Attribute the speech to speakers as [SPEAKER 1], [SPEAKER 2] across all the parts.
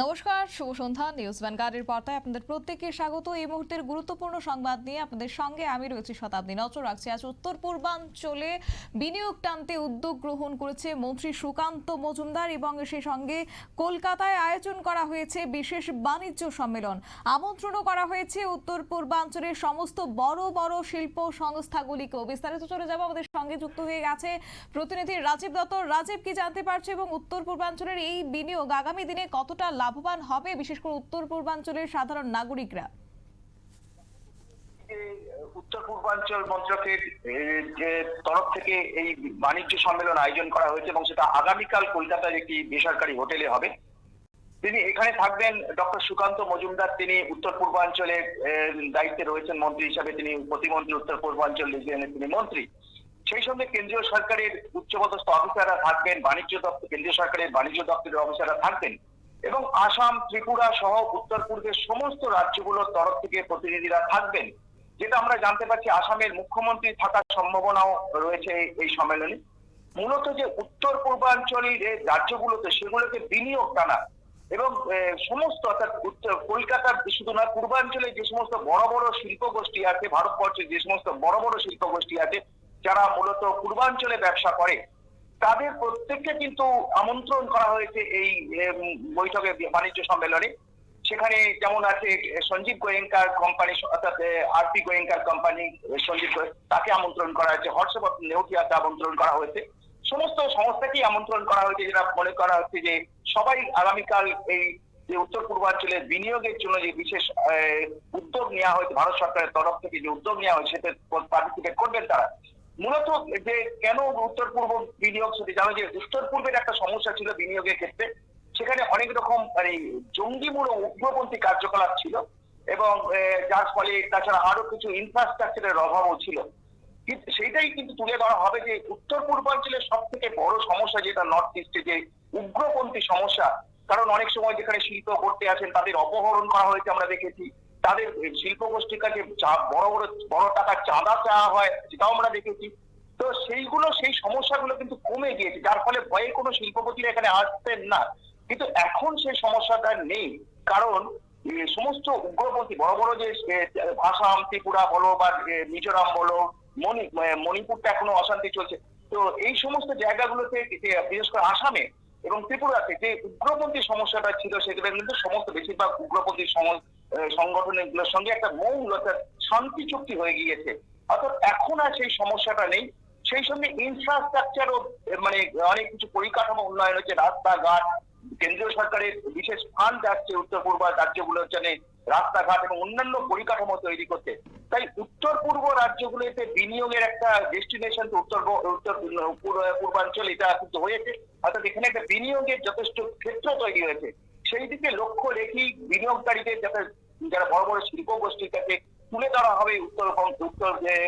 [SPEAKER 1] নমস্কার, শুভ সন্ধ্যা। নিউজ ভ্যানগার্ডের পর্দায় আপনাদের প্রত্যেককে স্বাগত। এই মুহূর্তের গুরুত্বপূর্ণ সংবাদ নিয়ে আপনাদের সঙ্গে আমি রয়েছি শতাব্দী। নজর রাখছি আজ উত্তর পূর্বাঞ্চলে বিনিয়োগ টানতে উদ্যোগ গ্রহণ করেছে মন্ত্রী সুকান্ত মজুমদার এবং সেই সঙ্গে কলকাতায় আয়োজন করা হয়েছে বিশেষ বাণিজ্য সম্মেলন। আমন্ত্রণও করা হয়েছে উত্তর পূর্বাঞ্চলের সমস্ত বড় বড় শিল্প সংস্থাগুলিকেও। বিস্তারিত চলে যাব, আমাদের সঙ্গে যুক্ত হয়ে গেছে প্রতিনিধি রাজীব দত্ত। রাজীব, কি জানতে পারছে এবং উত্তর পূর্বাঞ্চলের এই বিনিয়োগ আগামী দিনে কতটা লাভবান হবে বিশেষ করে উত্তর পূর্বাঞ্চলের সাধারণ নাগরিকরা?
[SPEAKER 2] উত্তর পূর্বাঞ্চল মন্ত্রকের যে তরফ থেকে এই বাণিজ্য সম্মেলন আয়োজন করা হয়েছে এবং সেটা আগামীকাল কলকাতার একটি বেসরকারি হোটেলে হবে। তিনি এখানে থাকবেন ডক্টর সুকান্ত মজুমদার। তিনি উত্তর পূর্বাঞ্চলের দায়িত্বে রয়েছেন মন্ত্রী হিসাবে। তিনি প্রতিমন্ত্রী উত্তর পূর্বাঞ্চল রিজিয়নের তিনি মন্ত্রী। সেই সঙ্গে কেন্দ্রীয় সরকারের উচ্চপদস্থ অফিসাররা থাকবেন, বাণিজ্য দপ্তর কেন্দ্রীয় সরকারের বাণিজ্য দপ্তরের অফিসাররা থাকবেন এবং আসাম, ত্রিপুরা সহ উত্তর পূর্বের সমস্ত রাজ্যগুলোর তরফ থেকে প্রতিনিধিরা থাকবেন। যেটা আমরা জানতে পারছি, আসামের মুখ্যমন্ত্রী থাকার সম্ভাবনাও রয়েছে এই সম্মেলনে। মূলত যে উত্তর পূর্বাঞ্চলের রাজ্যগুলোতে সেগুলোকে বিনিয়োগ টানা এবং সমস্ত অর্থাৎ কলকাতার শুধু না, পূর্বাঞ্চলে যে সমস্ত বড় বড় শিল্প গোষ্ঠী আছে, ভারতবর্ষের যে সমস্ত বড় বড় শিল্প গোষ্ঠী আছে যারা মূলত পূর্বাঞ্চলে ব্যবসা করে, তাদের প্রত্যেককে কিন্তু আমন্ত্রণ করা হয়েছে এই বৈঠকে, বাণিজ্য সম্মেলনে। সেখানে যেমন আছে সঞ্জীব গোয়েঙ্কার কোম্পানি, অর্থাৎ আরপি গোয়েঙ্কার কোম্পানি, সঞ্জীব তাকে আমন্ত্রণ করা হয়েছে, হর্ষবর্ধন নেউটিয়াকে আমন্ত্রণ করা হয়েছে। সমস্ত সংস্থাকেই আমন্ত্রণ করা হয়েছে, যেটা মনে করা হচ্ছে যে সবাই আগামীকাল এই যে উত্তর পূর্বাঞ্চলের বিনিয়োগের জন্য যে বিশেষ উদ্যোগ নেওয়া হয়েছে ভারত সরকারের তরফ থেকে, যে উদ্যোগ নেওয়া হয়েছে সেটা পার্টিসিপেট করবেন তারা। মূলত যে কেন উত্তর পূর্ব বিনিয়োগ, সেটা জানো যে উত্তর পূর্বের একটা সমস্যা ছিল বিনিয়োগের ক্ষেত্রে। সেখানে অনেক রকম জঙ্গিমূলক উগ্রপন্থী কার্যকলাপ ছিল এবং যার ফলে তাছাড়া আরো কিছু ইনফ্রাস্ট্রাকচারের অভাবও ছিল। কিন্তু সেইটাই কিন্তু তুলে ধরা হবে যে উত্তর পূর্বাঞ্চলের সব থেকে বড় সমস্যা যেটা নর্থ ইস্টে, যে উগ্রপন্থী সমস্যা। কারণ অনেক সময় যেখানে শিল্প করতে আসেন তাদের অপহরণ করা হয়েছে, আমরা দেখেছি। তাদের শিল্প গোষ্ঠীর কাছে বড় বড় বড় টাকার চাঁদা চাওয়া হয়, সেটাও আমরা দেখেছি। তো সেই সমস্যাগুলো কিন্তু কমে গিয়েছে, যার ফলে ভয়ে কোনো শিল্পপতিরা এখানে আসতেন না। কিন্তু এখন সেই সমস্যাটা নেই, কারণ সমস্ত উগ্রপন্থী বড় বড় যে আসাম, ত্রিপুরা বলো বা মিজোরাম বলো, মণিপুরটা এখনো অশান্তি চলছে। তো এই সমস্ত জায়গাগুলোতে, বিশেষ করে আসামে এবং ত্রিপুরাতে যে উগ্রপন্থী সমস্যাটা ছিল, সেগুলো কিন্তু সমস্ত বেশিরভাগ উগ্রপন্থী সংগঠনগুলোর সঙ্গে একটা মৌল অর্থাৎ শান্তি চুক্তি হয়ে গিয়েছে। অর্থাৎ এখন আর সেই সমস্যাটা নেই। সেই সঙ্গে ইনফ্রাস্ট্রাকচারও অনেক কিছু পরিকাঠামো উন্নয়ন হচ্ছে, রাস্তাঘাট, কেন্দ্রীয় সরকারের বিশেষ ফান্ড আসছে উত্তর পূর্ব রাজ্যগুলোর জন্য রাস্তাঘাট এবং অন্যান্য পরিকাঠামো তৈরি করতে। তাই উত্তর পূর্ব রাজ্যগুলোতে বিনিয়োগের একটা ডেস্টিনেশন উত্তর পূর্বাঞ্চল এটা কিন্তু হয়েছে। অর্থাৎ এখানে একটা বিনিয়োগের যথেষ্ট ক্ষেত্র তৈরি হয়েছে। সেই দিকে লক্ষ্য রেখেই বিনিয়োগকারীদের যারা বড় বড় শিল্প গোষ্ঠীর কাছে তুলে ধরা হবে উত্তর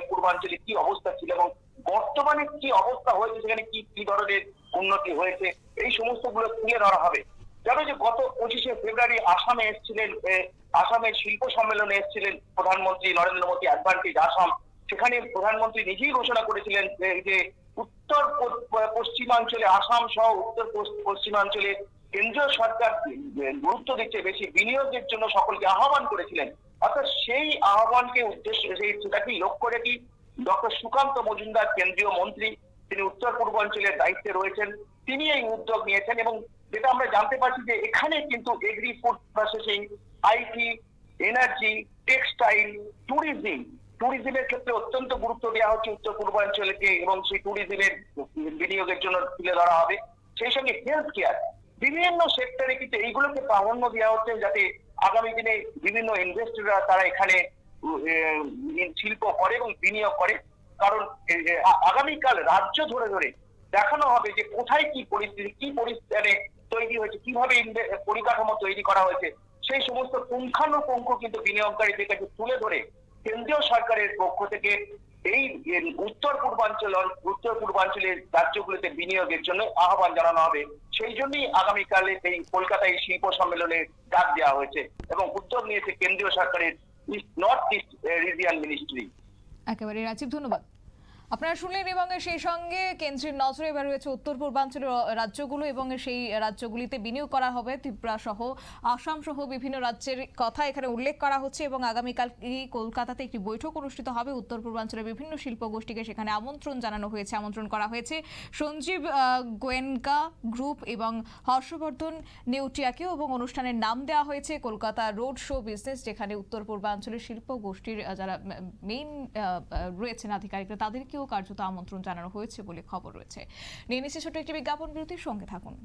[SPEAKER 2] পূর্বাঞ্চলে কি অবস্থা ছিল এবং বর্তমানে কি অবস্থা হয়েছে, সেখানে কি কি ধরনের উন্নতি হয়েছে, এই সমস্ত গুলো তুলে ধরা হবে। জানো যে গত 25শে ফেব্রুয়ারি আসামে এসেছিলেন, আসামের শিল্প সম্মেলনে এসেছিলেন প্রধানমন্ত্রী নরেন্দ্র মোদী, অ্যাডভান্টেজ আসাম। সেখানে প্রধানমন্ত্রী নিজেই ঘোষণা করেছিলেন যে উত্তর পশ্চিমাঞ্চলে, আসাম সহ উত্তর পশ্চিমাঞ্চলে কেন্দ্রীয় সরকার গুরুত্ব দিচ্ছে বেশি, বিনিয়োগের জন্য সকলকে আহ্বান করেছিলেন। অর্থাৎ সেই আহ্বানকে সেটাকে লক্ষ্য রেখে ডক্টর সুকান্ত মজুমদার, কেন্দ্রীয় মন্ত্রী, তিনি উত্তর পূর্বাঞ্চলের দায়িত্বে রয়েছেন, তিনি এই উদ্যোগ নিয়েছেন। এবং যেটা আমরা জানতে পারছি যে এখানে কিন্তু agri, food processing, IT, energy, textile, ট্যুরিজমের ক্ষেত্রে অত্যন্ত গুরুত্ব দেওয়া হচ্ছে উত্তর পূর্বাঞ্চলকে এবং সেই ট্যুরিজমের বিনিয়োগের জন্য তুলে ধরা হবে। সেই সঙ্গে হেলথ কেয়ার, বিভিন্ন সেক্টরে কিন্তু এইগুলোকে প্রাধান্য দেওয়া হচ্ছে, যাতে আগামী দিনে বিভিন্ন ইনভেস্টররা তারা এখানে শিল্প করে এবং বিনিয়োগ করে। কারণ আগামীকাল রাজ্য ধরে ধরে দেখানো হবে যে কোথায় কি পরিস্থিতি, কি পরিস্থিতি তৈরি হয়েছে, কিভাবে পরিকাঠামো তৈরি করা হয়েছে, সেই সমস্ত পুঙ্খানুপুঙ্খ কিন্তু বিনিয়োগকারীদের কাছে তুলে ধরে কেন্দ্রীয় সরকারের পক্ষ থেকে এই উত্তর পূর্বাঞ্চলের রাজ্যগুলিতে বিনিয়োগের জন্য আহ্বান জানানো হবে। সেই জন্যই আগামীকালে এই কলকাতায় শিল্প সম্মেলনে ডাক দেওয়া হয়েছে এবং উদ্যোগ নিয়েছে কেন্দ্রীয় সরকারের নর্থ ইস্ট রিজিয়ন মিনিস্ট্রি।
[SPEAKER 1] একেবারে রাজীব, ধন্যবাদ। আপনারা শুনলেন এবং সেই সঙ্গে কেন্দ্রের নজরে এবার রয়েছে উত্তর পূর্বাঞ্চলের রাজ্যগুলো এবং সেই রাজ্যগুলিতে বিনিয়োগ করা হবে। ত্রিপুরা সহ আসাম সহ বিভিন্ন রাজ্যের কথা এখানে উল্লেখ করা হচ্ছে এবং আগামীকাল কলকাতাতে একটি বৈঠক অনুষ্ঠিত হবে। উত্তর পূর্বাঞ্চলের বিভিন্ন শিল্প গোষ্ঠীকে সেখানে আমন্ত্রণ করা হয়েছে। সঞ্জীব গোয়েনকা গ্রুপ এবং হর্ষবর্ধন নেউটিয়াকেও এবং অনুষ্ঠানের নাম দেওয়া হয়েছে কলকাতা রোড শো বিজনেস, যেখানে উত্তর পূর্বাঞ্চলের শিল্প গোষ্ঠীর যারা মেইন রয়েছেন আধিকারিকরা তাদেরকেও কার্যত আমন্ত্রণ জানানো হয়েছে বলে খবর রয়েছে। নিয়ে নিচ্ছে ছোট একটি বিজ্ঞাপন বিরতির সঙ্গে থাকুন।